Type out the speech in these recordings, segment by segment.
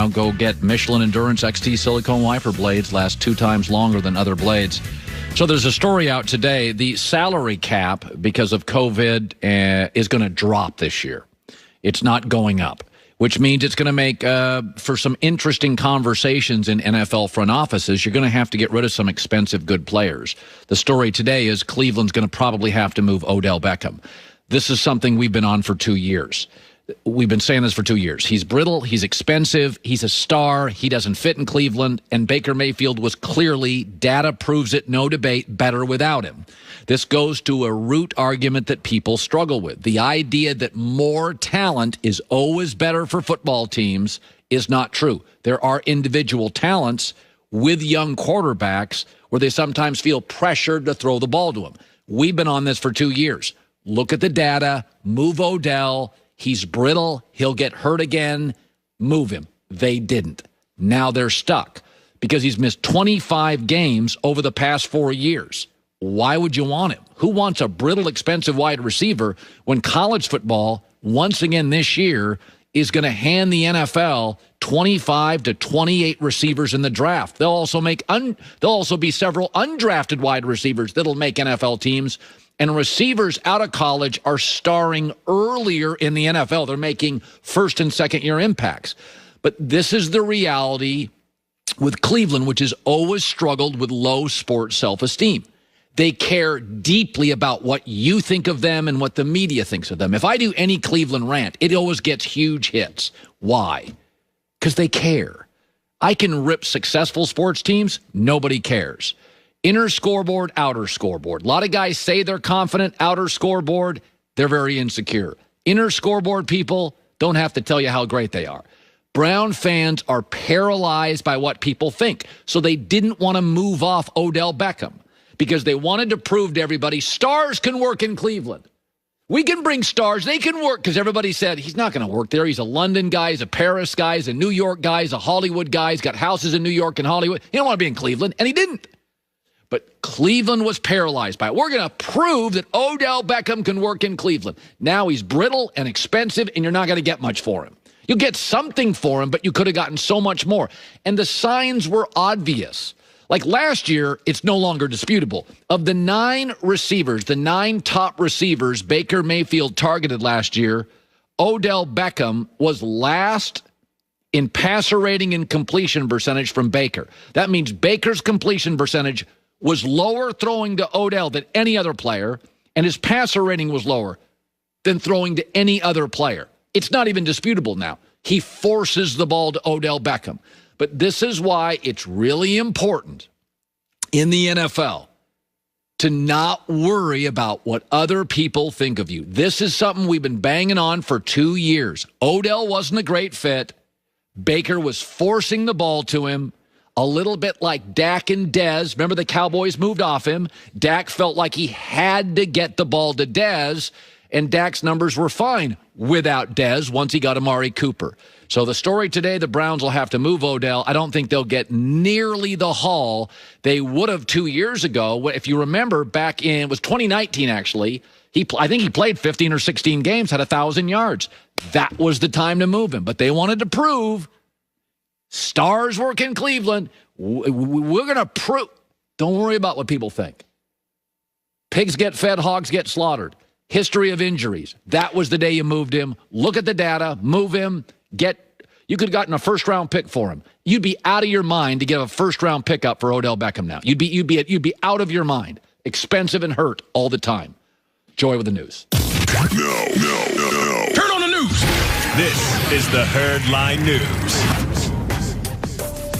Now go get Michelin Endurance XT silicone wiper blades. Last 2 times longer than other blades. So there's a story out today. The salary cap, because of COVID, is going to drop this year. It's not going up, which means it's going to make for some interesting conversations in NFL front offices. You're going to have to get rid of some expensive, good players. The story today is Cleveland's going to probably have to move Odell Beckham. This is something we've been on for 2 years. We've been saying this for 2 years. He's brittle. He's expensive. He's a star. He doesn't fit in Cleveland. And Baker Mayfield was clearly, data proves it, no debate, better without him. This goes to a root argument that people struggle with. The idea that more talent is always better for football teams is not true. There are individual talents with young quarterbacks where they sometimes feel pressured to throw the ball to them. We've been on this for 2 years. Look at the data. Move Odell. He's brittle. He'll get hurt again. Move him. They didn't. Now they're stuck because he's missed 25 games over the past 4 years. Why would you want him? Who wants a brittle, expensive wide receiver when college football, once again this year, is going to hand the NFL 25 to 28 receivers in the draft? They'll also be several undrafted wide receivers that'll make NFL teams. And receivers out of college are starring earlier in the NFL. They're making first and second year impacts. But this is the reality with Cleveland, which has always struggled with low sports self-esteem. They care deeply about what you think of them and what the media thinks of them. If I do any Cleveland rant, it always gets huge hits. Why? Because they care. I can rip successful sports teams. Nobody cares. Inner scoreboard, outer scoreboard. A lot of guys say they're confident. Outer scoreboard, they're very insecure. Inner scoreboard people don't have to tell you how great they are. Brown fans are paralyzed by what people think. So they didn't want to move off Odell Beckham because they wanted to prove to everybody stars can work in Cleveland. We can bring stars. They can work because everybody said he's not going to work there. He's a London guy. He's a Paris guy. He's a New York guy. He's a Hollywood guy. He's got houses in New York and Hollywood. He don't want to be in Cleveland, and he didn't. But Cleveland was paralyzed by it. We're going to prove that Odell Beckham can work in Cleveland. Now he's brittle and expensive, and you're not going to get much for him. You'll get something for him, but you could have gotten so much more. And the signs were obvious. Like last year, it's no longer disputable. Of the 9 receivers, the 9 top receivers Baker Mayfield targeted last year, Odell Beckham was last in passer rating and completion percentage from Baker. That means Baker's completion percentage was lower throwing to Odell than any other player, and his passer rating was lower than throwing to any other player. It's not even disputable now. He forces the ball to Odell Beckham. But this is why it's really important in the NFL to not worry about what other people think of you. This is something we've been banging on for 2 years. Odell wasn't a great fit. Baker was forcing the ball to him. A little bit like Dak and Dez. Remember the Cowboys moved off him. Dak felt like he had to get the ball to Dez, and Dak's numbers were fine without Dez once he got Amari Cooper. So the story today, the Browns will have to move Odell. I don't think they'll get nearly the haul they would have 2 years ago. If you remember, back in, it was 2019 actually, I think he played 15 or 16 games, had 1,000 yards. That was the time to move him. But they wanted to prove stars work in Cleveland. We're going to prove. Don't worry about what people think. Pigs get fed, hogs get slaughtered. History of injuries. That was the day you moved him. Look at the data. Move him. You could have gotten a first-round pick for him. You'd be out of your mind to give a first-round pickup for Odell Beckham now. You'd be out of your mind. Expensive and hurt all the time. Joy with the news. No. Turn on the news. This is the Herdline News.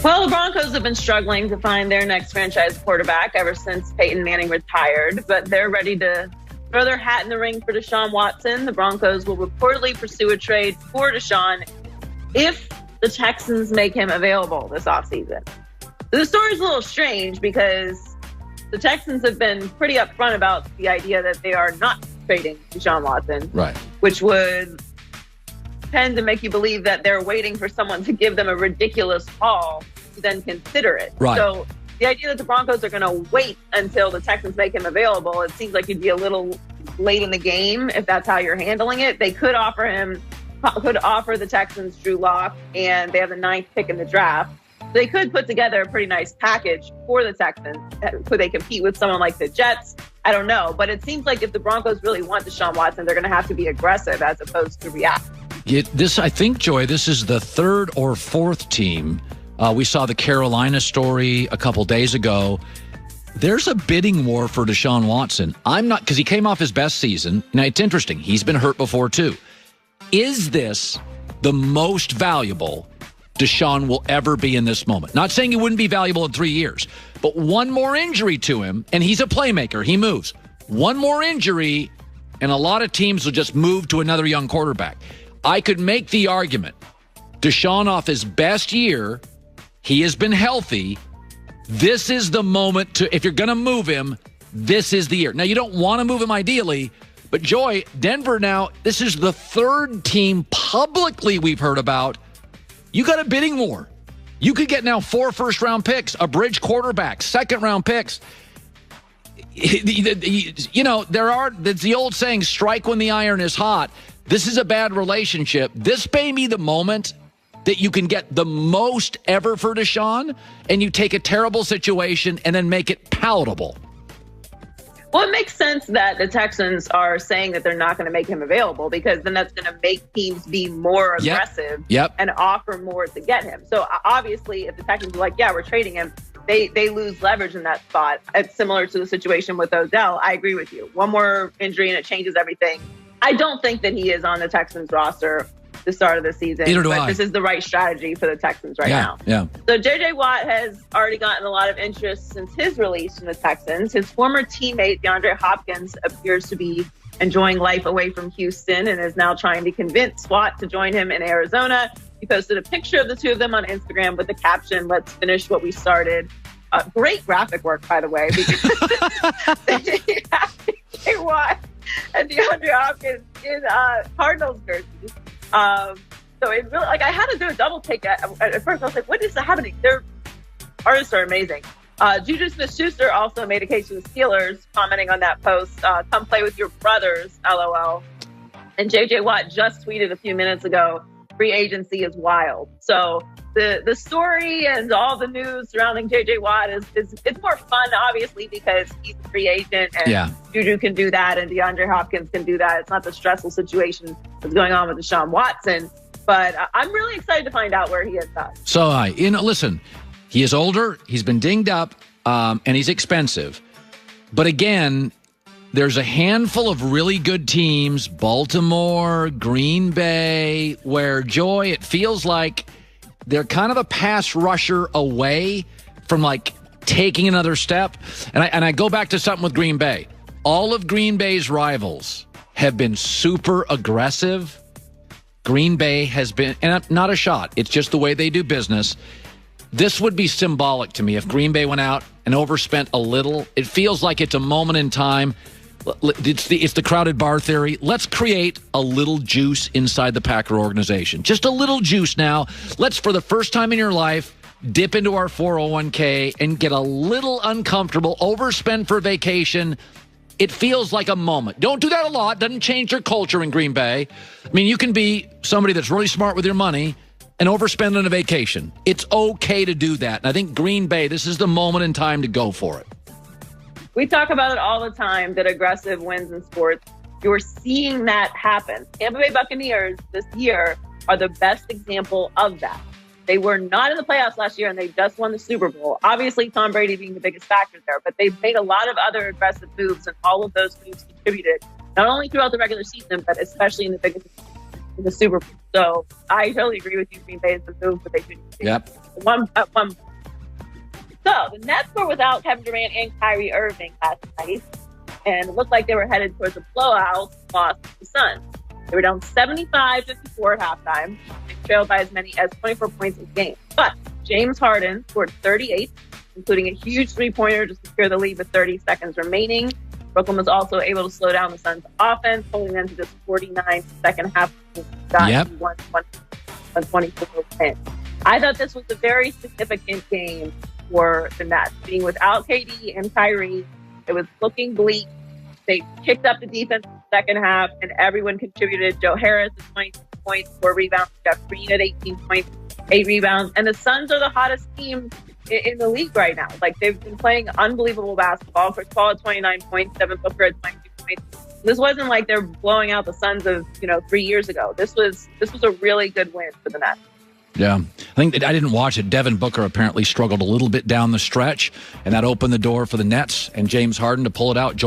Well, the Broncos have been struggling to find their next franchise quarterback ever since Peyton Manning retired, but they're ready to throw their hat in the ring for Deshaun Watson. The Broncos will reportedly pursue a trade for Deshaun if the Texans make him available this offseason. The story's a little strange because the Texans have been pretty upfront about the idea that they are not trading Deshaun Watson, right? Which would tend to make you believe that they're waiting for someone to give them a ridiculous haul to then consider it. Right. So the idea that the Broncos are going to wait until the Texans make him available, it seems like you'd be a little late in the game if that's how you're handling it. They could offer him could offer the Texans Drew Lock, and they have the 9th pick in the draft. They could put together a pretty nice package for the Texans. Could they compete with someone like the Jets? I don't know. But it seems like if the Broncos really want Deshaun Watson, they're going to have to be aggressive as opposed to react. I think, Joy, this is the 3rd or 4th team. We saw the Carolina story a couple days ago. There's a bidding war for Deshaun Watson. Because he came off his best season. Now, it's interesting. He's been hurt before, too. Is this the most valuable Deshaun will ever be in this moment? Not saying he wouldn't be valuable in 3 years, but one more injury to him, and he's a playmaker. He moves. One more injury, and a lot of teams will just move to another young quarterback. I could make the argument, Deshaun off his best year, he has been healthy. This is the moment if you're going to move him, this is the year. Now, you don't want to move him ideally, but Joy, Denver now, this is the 3rd team publicly we've heard about. You got a bidding war. You could get now 4 first-round picks, a bridge quarterback, second-round picks. You know, there's the old saying, strike when the iron is hot. This is a bad relationship. This may be the moment that you can get the most ever for Deshaun, and you take a terrible situation and then make it palatable. Well, it makes sense that the Texans are saying that they're not going to make him available, because then that's going to make teams be more aggressive and offer more to get him. So obviously, if the Texans are like, yeah, we're trading him, they lose leverage in that spot. It's similar to the situation with Odell. I agree with you. One more injury and it changes everything. I don't think that he is on the Texans roster the start of the season. Neither do but I. This is the right strategy for the Texans now. Yeah. So J.J. Watt has already gotten a lot of interest since his release from the Texans. His former teammate, DeAndre Hopkins, appears to be enjoying life away from Houston and is now trying to convince Watt to join him in Arizona. He posted a picture of the two of them on Instagram with the caption, "Let's finish what we started." Great graphic work, by the way, because J.J. Watt and DeAndre Hopkins in Cardinals jerseys. So it really, I had to do a double take at first. I was like, what is happening? Their artists are amazing. Juju Smith-Schuster also made a case to the Steelers, commenting on that post, come play with your brothers, LOL. And J.J. Watt just tweeted a few minutes ago, free agency is wild. So the story and all the news surrounding J.J. Watt it's more fun, obviously, because he's a free agent and Juju can do that and DeAndre Hopkins can do that. It's not the stressful situation that's going on with Deshaun Watson. But I'm really excited to find out where he ends up. So listen, he is older, he's been dinged up, and he's expensive. But again, there's a handful of really good teams, Baltimore, Green Bay, where, Joy, it feels like they're kind of a pass rusher away from taking another step. And I go back to something with Green Bay. All of Green Bay's rivals have been super aggressive. Green Bay has been, and not a shot, it's just the way they do business. This would be symbolic to me if Green Bay went out and overspent a little. It feels like it's a moment in time. It's the crowded bar theory. Let's create a little juice inside the Packer organization. Just a little juice now. Let's, for the first time in your life, dip into our 401k and get a little uncomfortable, overspend for vacation. It feels like a moment. Don't do that a lot. Doesn't change your culture in Green Bay. I mean, you can be somebody that's really smart with your money and overspend on a vacation. It's okay to do that. And I think Green Bay, this is the moment in time to go for it. We talk about it all the time, that aggressive wins in sports. You're seeing that happen. Tampa Bay Buccaneers this year are the best example of that. They were not in the playoffs last year, and they just won the Super Bowl. Obviously, Tom Brady being the biggest factor there, but they've made a lot of other aggressive moves, and all of those moves contributed, not only throughout the regular season, but especially in the Super Bowl. So I totally agree with you, Green Bay is the move, but they shouldn't do. Yep. So the Nets were without Kevin Durant and Kyrie Irving last night, and it looked like they were headed towards a blowout loss to the Suns. They were down 75-54 at halftime and trailed by as many as 24 points in the game. But James Harden scored 38, including a huge three-pointer to secure the lead with 30 seconds remaining. Brooklyn was also able to slow down the Suns' offense, holding them to just 49 second half. Yep. 124 win. I thought this was a very significant game for the Nets. Being without KD and Kyrie, it was looking bleak. They kicked up the defense second half, and everyone contributed. Joe Harris at 22 points, 4 rebounds. Jeff Green at 18 points, 8 rebounds. And the Suns are the hottest team in the league right now. Like, they've been playing unbelievable basketball. Chris Paul at 29 points, Devin Booker at 22 points. This wasn't like they're blowing out the Suns of 3 years ago. This was a really good win for the Nets. Yeah, I think I didn't watch it. Devin Booker apparently struggled a little bit down the stretch, and that opened the door for the Nets and James Harden to pull it out.